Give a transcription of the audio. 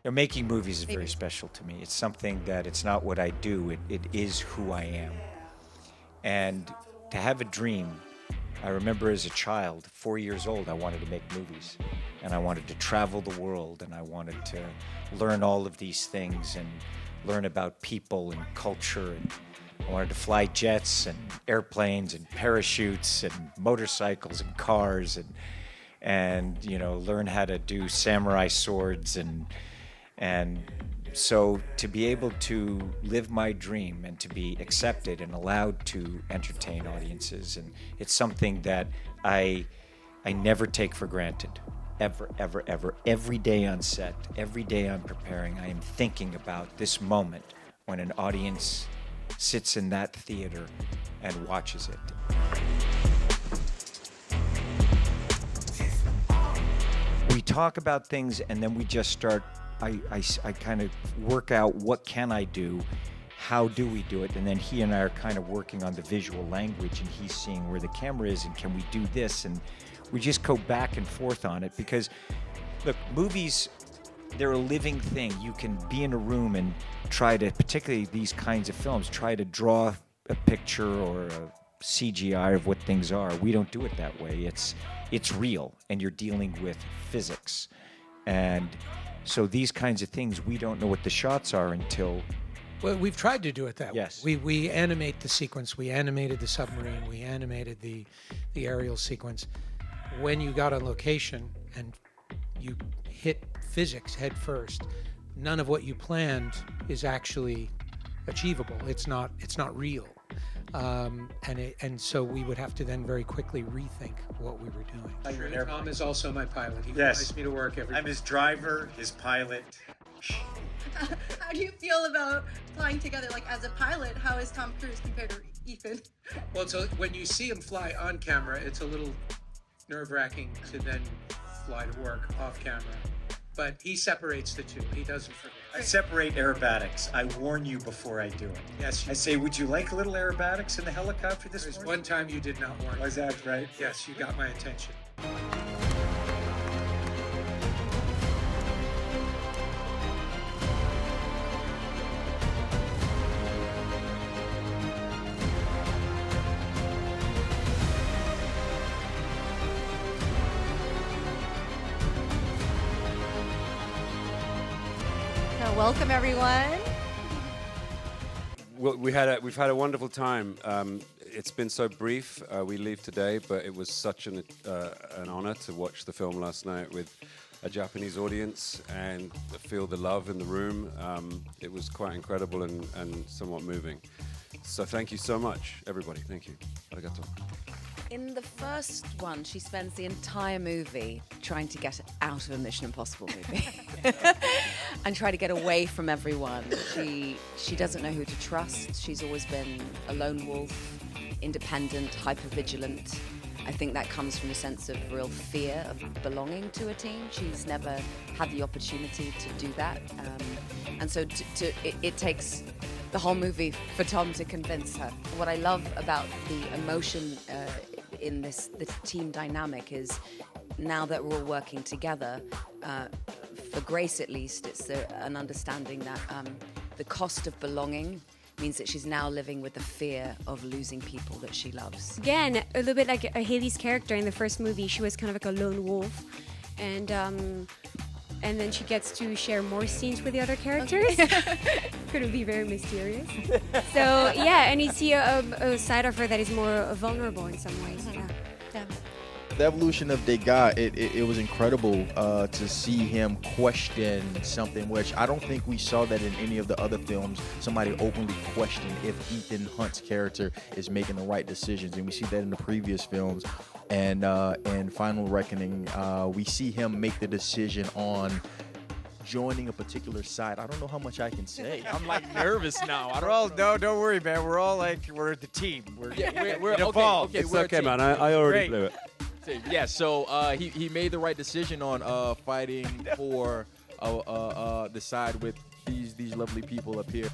Making movies is very special to me. It's something that it's not what I do, it is who I am. And to have a dream, I remember as a child, 4 years old, I wanted to make movies. And I wanted to travel the world, and I wanted to learn all of these things and learn about people and culture. And I wanted to fly jets and airplanes and parachutes and motorcycles and cars and learn how to do samurai swords and so to be able to live my dream and to be accepted and allowed to entertain audiences, and it's something that I never take for granted. Ever, ever, ever. Every day on set, every day I'm preparing, I am thinking about this moment when an audience sits in that theater and watches it. We talk about things and then we just start, I kind of work out what can I do, how do we do it, and then he and I are kind of working on the visual language, and he's seeing where the camera is and can we do this, and we just go back and forth on it because, look, movies, they're a living thing. You can be in a room and try to, particularly these kinds of films, try to draw a picture or a CGI of what things are. We don't do it that way. It's real, and you're dealing with physics. And so these kinds of things, we don't know what the shots are until... Well, we've tried to do it that Yes. way. We animate the sequence. We animated the submarine. We animated the aerial sequence. When you got on location and you hit physics head first, none of what you planned is actually achievable. It's not real. And so we would have to then very quickly rethink what we were doing. Tom is also my pilot. He flies me to work every day. I'm his driver, his pilot. How do you feel about flying together? Like, as a pilot, how is Tom Cruise compared to Ethan? Well, so when you see him fly on camera, it's a little nerve-wracking to then fly to work off camera. But he separates the two. He doesn't forget. I separate aerobatics. I warn you before I do it. Yes, I say, would you like a little aerobatics in the helicopter this there's morning? one time you did not warn me. Was that right? Yes, you got my attention. Welcome, everyone. Well, we've had a wonderful time. It's been so brief. We leave today, but it was such an honor to watch the film last night with a Japanese audience and feel the love in the room. It was quite incredible and somewhat moving. So thank you so much, everybody. Thank you. Arigato. In the first one, she spends the entire movie trying to get out of a Mission Impossible movie and try to get away from everyone. She doesn't know who to trust. She's always been a lone wolf, independent, hyper-vigilant. I think that comes from a sense of real fear of belonging to a team. She's never had the opportunity to do that. And so it takes the whole movie for Tom to convince her. What I love about the emotion in the team dynamic is now that we're all working together, for Grace at least, it's an understanding that the cost of belonging means that she's now living with the fear of losing people that she loves. Again, a little bit like Hayley's character in the first movie, she was kind of like a lone wolf, and then she gets to share more scenes with the other characters. Could be very mysterious. So yeah, and you see a side of her that is more vulnerable in some ways. Yeah. The evolution of Degas, it was incredible to see him question something, which I don't think we saw that in any of the other films. Somebody openly question if Ethan Hunt's character is making the right decisions, and we see that in the previous films. And in Final Reckoning, we see him make the decision on joining a particular side. I don't know how much I can say. I'm like nervous now. Don't worry, man. We're all like, we're the team. We're involved. It's okay, man. I already blew it. Yeah, so he made the right decision on fighting for the side with these lovely people up here.